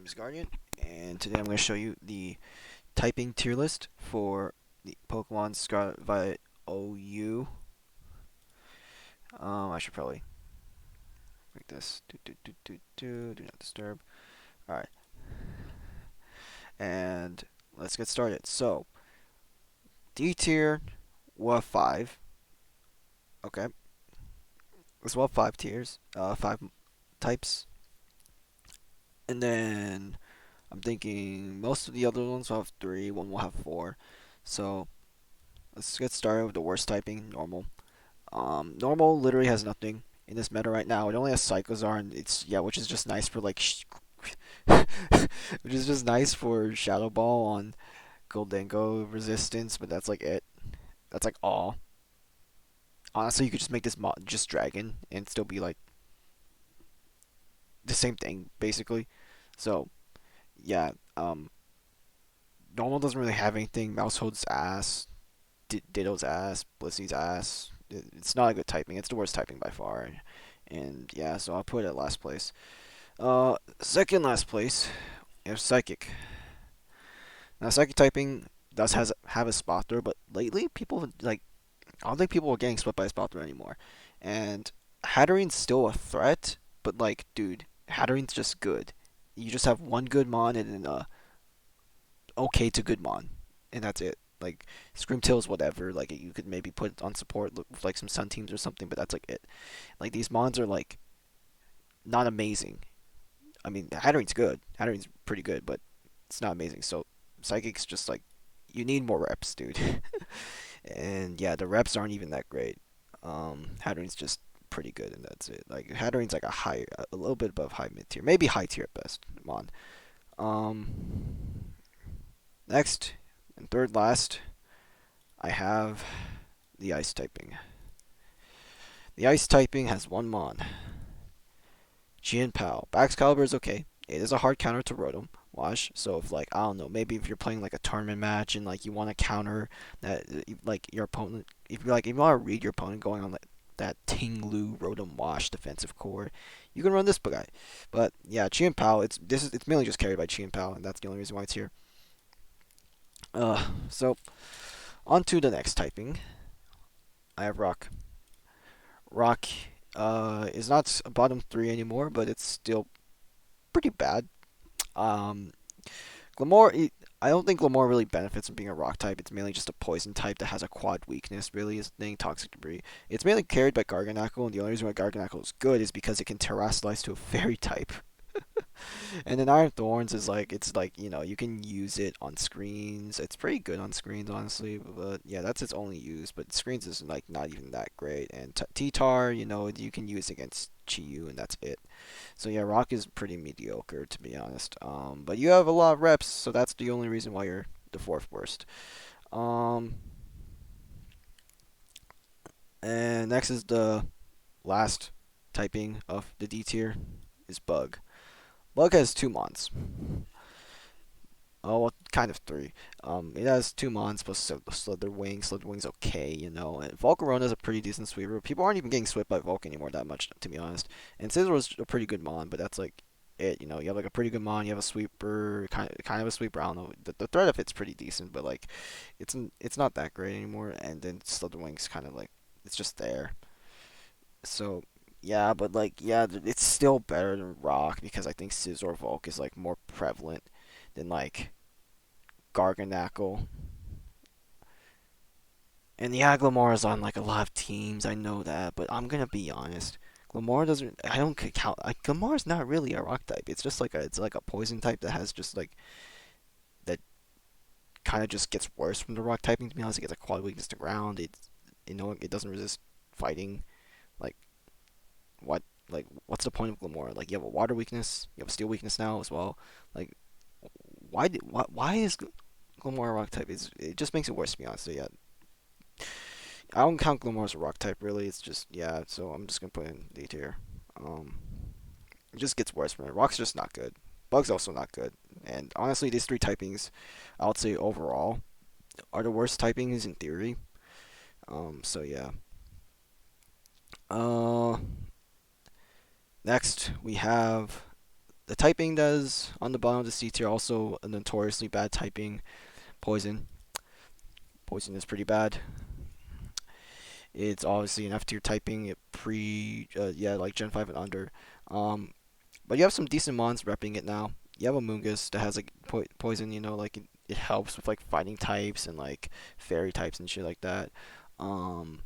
is Guardian, and today I'm going to show you the typing tier list for the Pokemon Scarlet Violet OU. I should probably make this do not disturb. Alright, and let's get started. So, D tier, we'll have 5. Okay, we'll have 5 tiers, 5 types, and then I'm thinking most of the other ones will have 3, one will have 4. So, let's get started with the worst typing, normal. Normal literally has nothing in this meta right now. It only has Psychozar, and which is just nice for like, which is just nice for Shadow Ball on Goldengo resistance, but that's like it. That's like all. Honestly, you could just make this mod just Dragon and still be like the same thing basically. So yeah, normal doesn't really have anything. Mousehold's ass, Ditto's ass, Blissey's ass. It's not a good typing. It's the worst typing by far. And yeah, so I'll put it at last place. Second last place, you have Psychic. Now, Psychic typing does has have a spot throw, but lately people like I don't think people are getting swept by a spot throw anymore. And Hattering's still a threat, but like, dude, Hattering's just good. You just have one good mon and an okay to good mon, and that's it. Like Screamtail's whatever. Like you could maybe put it on support with like some Sun teams or something, but that's like it. Like these mons are like not amazing. I mean, Hattering's good. Hattering's pretty good, but it's not amazing. So Psychic's just like you need more reps, dude. And yeah, the reps aren't even that great. Hattering's just pretty good, and that's it. Like Hattering's like a little bit above high mid tier, maybe high tier at best. Come on. Next and third last, I have the ice typing. The ice typing has one mon, Chien-Pao. Baxcalibur is okay. It is a hard counter to Rotom Wash. So if like I don't know, maybe if you're playing like a tournament match and like you want to counter that, like your opponent, if you want to read your opponent going on that Ting-Lu Rotom Wash defensive core, you can run this guy. But yeah, Chien-Pao, it's mainly just carried by Chien-Pao, and that's the only reason why it's here. So on to the next typing. I have Rock. Rock is not a bottom 3 anymore, but it's still pretty bad. Um, Glamor, I don't think Glamor really benefits from being a rock type. It's mainly just a poison type that has a quad weakness, really, is the thing, Toxic Debris. It's mainly carried by Garganacl, and the only reason why Garganacl is good is because it can terrestrialize to a fairy type. And then Iron Thorns is like it's like you can use it on screens. It's pretty good on screens, honestly. But yeah, that's its only use. But screens is like not even that great. And T-Tar, you can use against Chi-Yu, and that's it. So yeah, Rock is pretty mediocre to be honest. But you have a lot of reps, so that's the only reason why you're the fourth worst. Um, and next is the last typing of the D tier is Bug. Bug has two mons. Oh, well, kind of three. It has two mons plus Slitherwing. Slitherwing's okay, And Volcarona's a pretty decent sweeper. People aren't even getting swept by Volk anymore that much, to be honest. And Scizor's a pretty good mon, but that's like it. You have like a pretty good mon. You have a sweeper, kind of a sweeper. I don't know. The threat of it's pretty decent, but like, it's not that great anymore. And then Slitherwing's kind of like it's just there. So yeah, but like yeah, it's still better than Rock because I think Scizor Volk is like more prevalent than like Garganacl. And yeah, Glamora's on like a lot of teams. I know that, but I'm gonna be honest. Glamora doesn't. I don't count. Like Glamora's not really a rock type. It's like a poison type that has just like that kind of just gets worse from the rock typing. To be honest, it gets a quad weakness to ground. It doesn't resist fighting. Like what? Like what's the point of Glamora? Like you have a water weakness. You have a steel weakness now as well. Like why is Glamora rock type? It just makes it worse to be honest. So yeah, I don't count Glamor as a rock type really. It's just yeah. So I'm just gonna put in D tier. Um, it just gets worse from it. Rock's just not good. Bug's also not good. And honestly, these three typings, I would say overall, are the worst typings in theory. So yeah. Uh, Next we have the typing does on the bottom of the C tier also a notoriously bad typing. Poison. Poison is pretty bad. It's obviously an F tier typing. Yeah, like Gen 5 and under. Um, but you have some decent mons repping it now. You have a Mungus that has like poison. Like it helps with like fighting types and like fairy types and shit like that. Um,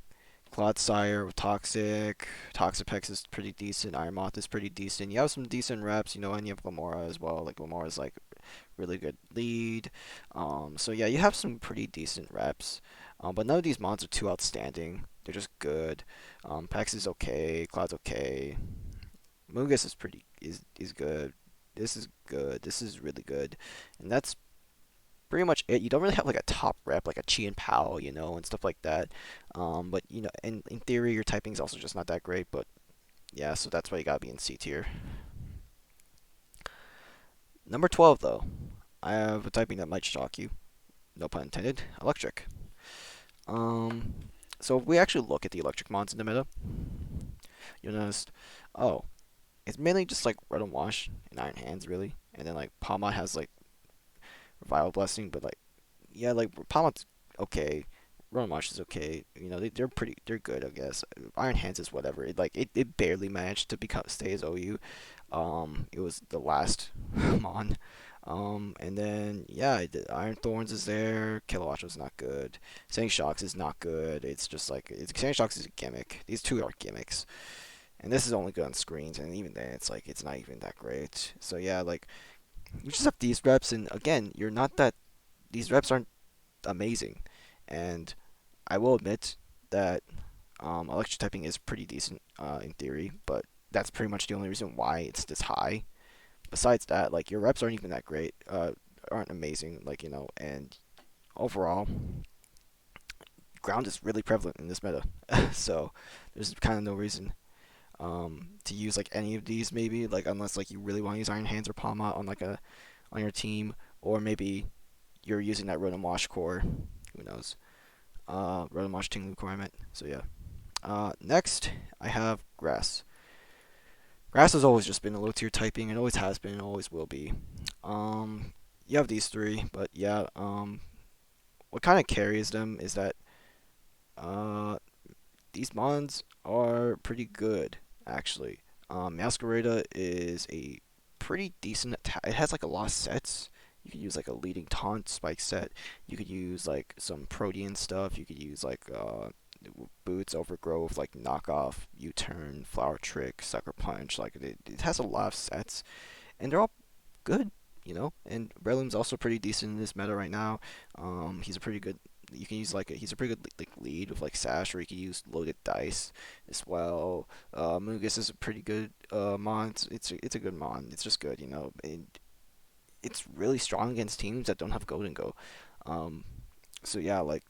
Clodsire with Toxic. Toxapex is pretty decent. Iron Moth is pretty decent. You have some decent reps, and you have Lamora as well. Like Lamora's like really good lead. So yeah, you have some pretty decent reps. But none of these mods are too outstanding. They're just good. Pex is okay. Cloud's okay. Mungus is good. This is good. This is really good. And that's pretty much it. You don't really have like a top rep like a Chi and Pao, and stuff like that. But in theory, your typing is also just not that great. But yeah, so that's why you gotta be in C tier. Number 12 though, I have a typing that might shock you. No pun intended. Electric. Um, so if we actually look at the electric mons in the meta, you'll notice, oh, it's mainly just like Red and Wash and Iron Hands really, and then like Palma has like Revival Blessing, but like yeah, like Palma's okay. Red and Wash is okay. They're good, I guess. Iron Hands is whatever. It barely managed to stay as OU. It was the last mon. And then yeah, the Iron Thorns is there. Kilowatt was not good. Sending Shocks is not good. It's just like Sending Shocks is a gimmick. These two are gimmicks, and this is only good on screens, and even then, it's not even that great. So yeah, like you just have these reps, and again, you're not that. These reps aren't amazing, and I will admit that electric typing is pretty decent in theory, but that's pretty much the only reason why it's this high. Besides that, like your reps aren't even that great, aren't amazing, and overall, ground is really prevalent in this meta, so there's kind of no reason to use like any of these maybe, like unless like you really want to use Iron Hands or Palma on your team, or maybe you're using that Rotom Wash core. Who knows? Rotom Wash Tinglu core I meant. So yeah. Next I have Grass. Grass has always just been a low tier typing. It always has been. It always will be. Um, you have these three, but yeah. What kind of carries them is that uh, these mons are pretty good actually. Masquerada is a pretty decent attack. It has like a lot of sets. You could use like a leading taunt spike set. You could use like some Protean stuff. You could use like boots, overgrowth, like knockoff, U-turn, flower trick, sucker punch. Like it has a lot of sets, and they're all good. And Breloom's also pretty decent in this meta right now. He's a pretty good. You can use he's a pretty good like lead with like Sash, or you can use loaded dice as well. Mungus is a pretty good mon. It's a good mon. It's just good, and it's really strong against teams that don't have Golden Go. Um, so yeah, like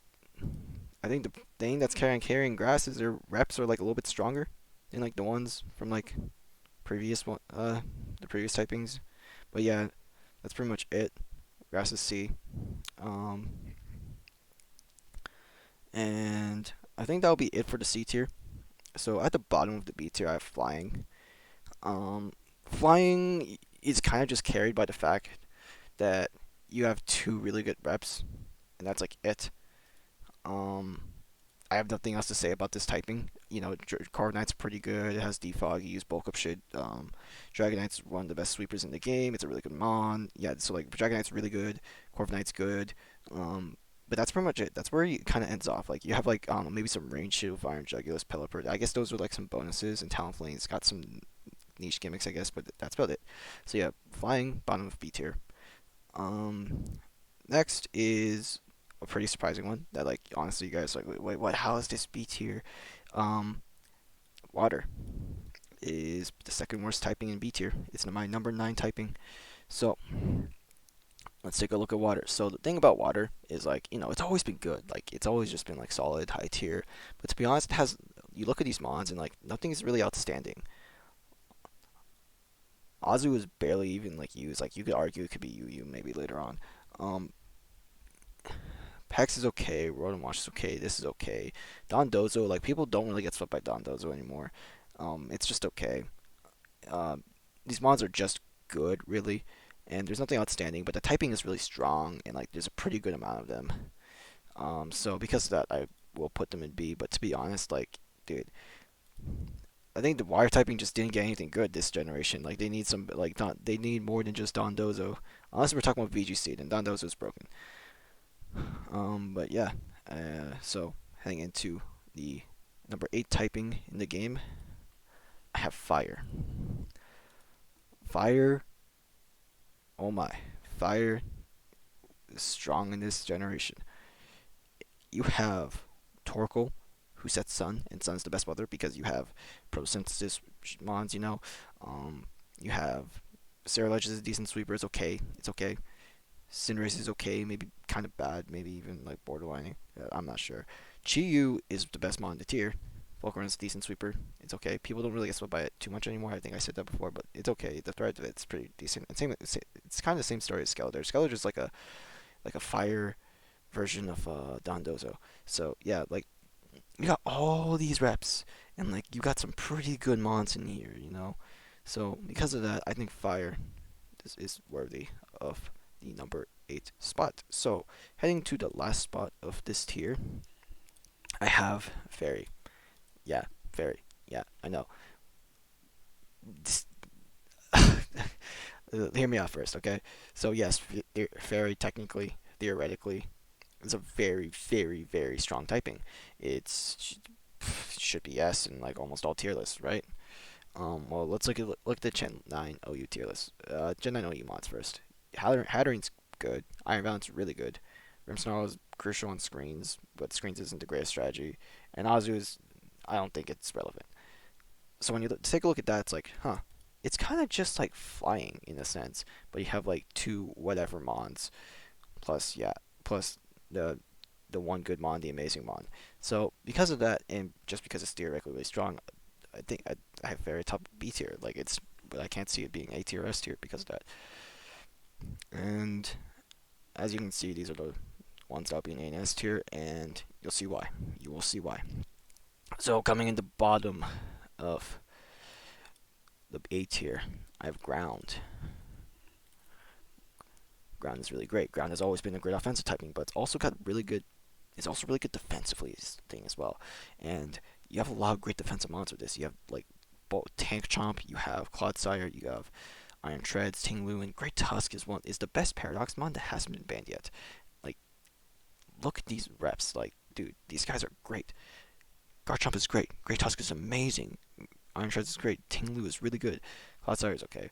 I think the thing that's carrying Grass is their reps are like a little bit stronger than like the ones from like the previous typings. But yeah, that's pretty much it. Grass is C. Um, and I think that'll be it for the C tier. So at the bottom of the B tier, I have Flying. Um, Flying is kind of just carried by the fact that you have two really good reps, and that's like it. Um, I have nothing else to say about this typing. Carbonite's pretty good. It has defog. You use bulk up shit. Dragonite's one of the best sweepers in the game. It's a really good mon. Yeah, so like Dragonite's really good. Corviknight's good. But that's pretty much it. That's where it kind of ends off. Like you have like maybe some range shit with Iron Jugulis, Pelipper. I guess those are like some bonuses, and Talonflame's got some niche gimmicks, I guess, but that's about it. So yeah, Flying bottom of B tier. Um, Next is a pretty surprising one that like honestly you guys are like wait what, how is this B tier? Um, Water is the second worst typing in B tier. It's my number 9 typing. So let's take a look at Water. So the thing about Water is like it's always been good. Like it's always just been like solid high tier. But to be honest, it has you look at these mons and like nothing is really outstanding. Azu is barely even like used. Like you could argue it could be UU maybe later on. Um, Pex is okay. Rotom Wash is okay. This is okay. Dondozo, like people don't really get swept by Dondozo anymore. It's just okay. Uh, these mods are just good really, and there's nothing outstanding. But the typing is really strong, and like there's a pretty good amount of them. So because of that, I will put them in B. But to be honest, like, dude, I think the wire typing just didn't get anything good this generation. Like they need some like they need more than just Dondozo. Unless we're talking about VGC, then Dondozo's broken. But yeah, so heading into the number 8 typing in the game, I have fire. Fire, oh my, fire is strong in this generation. You have Torkoal, who sets Sun, and Sun's the best weather because you have Prosynthesis mons, you know. You have Ceruledge is a decent sweeper, it's okay, it's okay. Cinderace is okay, maybe kind of bad, maybe even like borderlining. I'm not sure. Chi-Yu is the best mon in the tier. Volcaron's a decent sweeper. It's okay. People don't really get swept by it too much anymore. I think I said that before, but it's okay. The threat of it's pretty decent. And same, it's kind of the same story as Skeletor. Skeletor is like a fire version of Dondozo. So yeah, like you got all these reps, and like you got some pretty good mons in here, you know. So because of that, I think fire is worthy of the number 8 spot. So heading to the last spot of this tier, I have fairy. Yeah, fairy. Yeah, I know. This, hear me out first, okay? So yes, fairy technically, theoretically, is a very, very, very strong typing. It's should be S in like almost all tier lists, right? Well, let's look at the Gen 9 OU tier list. Gen 9 OU mods first. Hatterin's good. Iron Valent's really good. Grimmsnarl is crucial on screens, but screens isn't the greatest strategy. And Azu is, I don't think it's relevant. So when you take a look at that, it's like, huh, it's kind of just like flying in a sense, but you have like two whatever mons plus yeah, plus the one good mon, the amazing mon. So because of that, and just because it's theoretically really strong, I think I have very top B tier. Like it's, but I can't see it being A tier or S tier because of that. And as you can see, these are the ones that'll be in A and S tier, and you'll see why. You will see why. So coming in the bottom of the A tier, I have ground. Ground is really great. Ground has always been a great offensive typing, but it's also got really good. It's also really good defensively thing as well. And you have a lot of great defensive mons with this. You have like Tank Chomp, you have Clodsire, you have Iron Treads, Ting-Lu, and Great Tusk is the best Paradox mon that hasn't been banned yet. Like, look at these reps. Like, dude, these guys are great. Garchomp is great. Great Tusk is amazing. Iron Treads is great. Ting-Lu is really good. Clodsire is okay.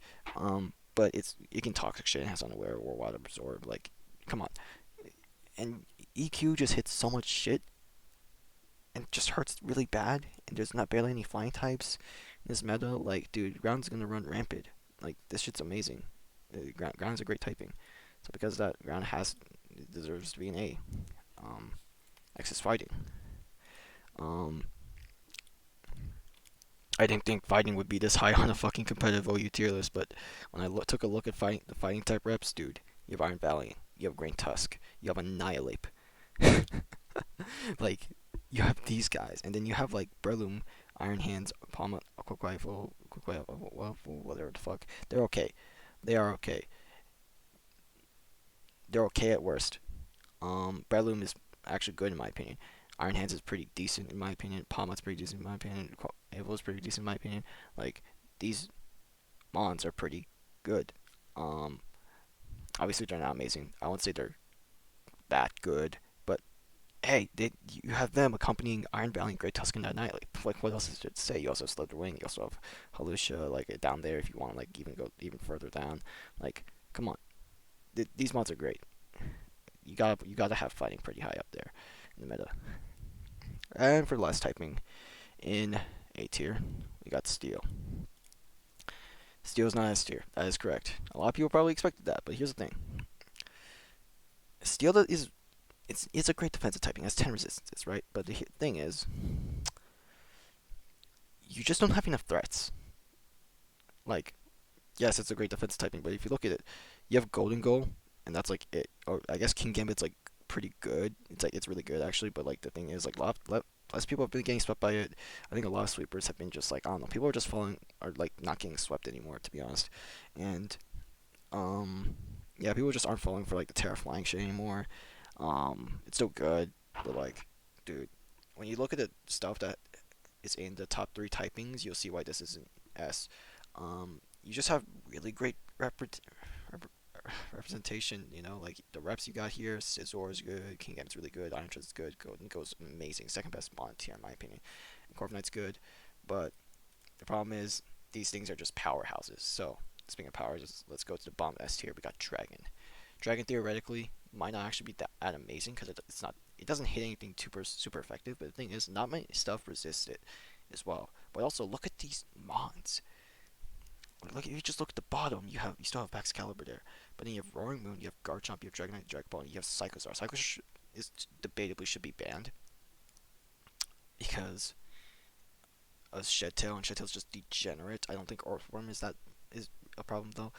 But it can toxic shit. It has unaware or water absorb. Like, come on. And EQ just hits so much shit and just hurts really bad. And there's not barely any flying types in this meta. Like, dude, ground's gonna run rampant. Like, this shit's amazing. Ground is a great typing. So because of that, ground deserves to be an A. X is fighting. Um, I didn't think fighting would be this high on a fucking competitive OU tier list, but when I took a look at the fighting type reps, dude, you have Iron Valiant, you have Great Tusk, you have Annihilate. Like, you have these guys, and then you have like Breloom, Iron Hands, Palma, Quick Rifle, whatever the fuck. They're okay. They are okay. They're okay at worst. Breloom is actually good in my opinion. Iron Hands is pretty decent in my opinion. Palma's pretty decent in my opinion. Evo is pretty decent in my opinion. Like, these mons are pretty good. Um, Obviously they're not amazing. I won't say they're that good, but hey, you have them accompanying Iron Valiant, Great Tusk, and Annihilate. Like, what else is there to say? You also have Slitherwing. You also have Halusha, like down there if you want to like even go even further down. Like, come on, these mods are great. You gotta have fighting pretty high up there in the meta. And for the last typing in A tier, we got Steel. Steel is not S tier. That is correct. A lot of people probably expected that, but here's the thing. Steel is it's a great defensive typing. It has 10 resistances, right? But the thing is, you just don't have enough threats. Like, yes, it's a great defensive typing, but if you look at it, you have Gholdengo, and that's like it. Or I guess King Gambit's like pretty good. It's really good actually. But like the thing is, like less people have been getting swept by it. I think a lot of sweepers have been just like, I don't know, people are just falling, are like not getting swept anymore, to be honest. And um, yeah, people just aren't falling for like the Terra flying shit anymore. It's still good, but like, dude, when you look at the stuff that is in the top three typings, you'll see why this isn't S. You just have really great rep- representation. You know, like the reps you got here. Scizor is good. Kingambit's really good. Iron Tread's good. Golden Go's amazing. Second best Bond tier in my opinion. And Corviknight's good, but the problem is these things are just powerhouses. So speaking of powers, let's go to the bottom S tier. We got Dragon. Dragon theoretically might not actually be that amazing because it's not. It doesn't hit anything super effective. But the thing is, not many stuff resists it as well. But also look at these mons. Look, if you just look at the bottom, you still have Excalibur there, but then you have Roaring Moon, you have Garchomp, you have Dragonite, Dragon Ball, and you have Psychozar. Psychozar is debatably should be banned because of Shed and Shed is just degenerate. I don't think Earthworm is a problem though.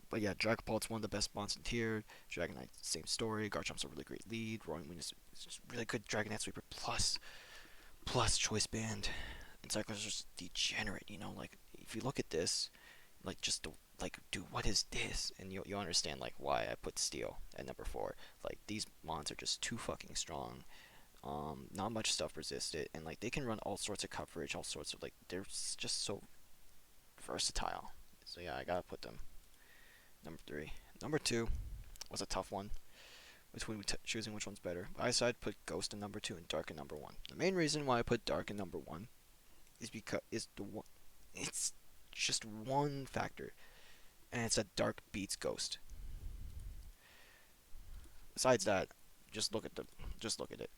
But yeah, Dragon Ball is one of the best bonds in tier. Dragonite, same story. Garchomp's a really great lead. Roaring Moon is just really good Dragonite Sweeper plus Choice Band. And Psychozar's just degenerate. You know, like if you look at this, like just the, like dude, what is this? And you understand like why I put Steel at number 4. Like these mons are just too fucking strong. Not much stuff resisted, and like they can run all sorts of coverage, all sorts of like they're just so versatile. So yeah, I gotta put them number 3. Number 2 was a tough one between choosing which one's better. I decided to put Ghost in number 2 and Dark in number 1. The main reason why I put Dark in number 1 is because it's just one factor, and it's that Dark beats Ghost. Besides that, just look at the just look at it.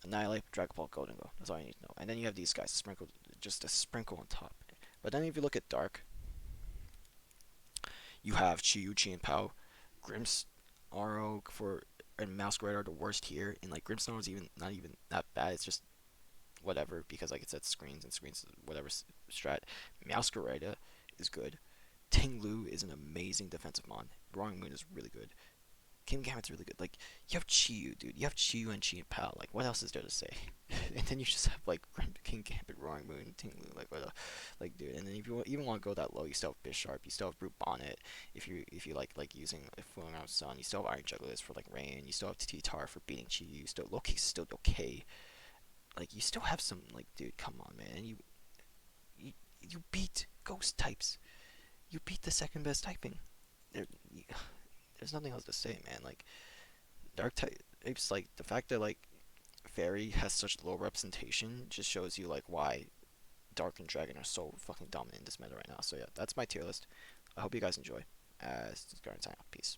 Annihilate, Dragon Ball, Golden Go. That's all you need to know. And then you have these guys, just a sprinkle on top. But then if you look at Dark, you have Chi-Yu, Chi and Pao, Grimmsnarl for and Masquerade are the worst here, and like Grimmsnarl is even not even that bad. It's just whatever because like it's at screens whatever strat. Masquerade is good. Ting-Lu is an amazing defensive mon. Roaring Moon is really good. Kingambit's really good. Like you have Chi-Yu, dude. You have Chi-Yu and Chi and Pal. Like what else is there to say? And then you just have like Kingambit, Roaring Moon, Ting-Lu. Like what? Like dude. And then if you even want to go that low, you still have Bisharp. You still have Brute Bonnet. If you like using a Fooling Around Sun, you still have Iron Jugglers for like rain. You still have T-Tar for beating Chi-Yu. Still Loki's still okay. Like you still have some like dude. Come on, man. And you you beat Ghost types. You beat the second best typing. There, there's nothing else to say, man. Like Dark types, like the fact that like Fairy has such low representation just shows you like why Dark and Dragon are so fucking dominant in this meta right now. So yeah, that's my tier list. I hope you guys enjoy. This is Garden Time. Peace.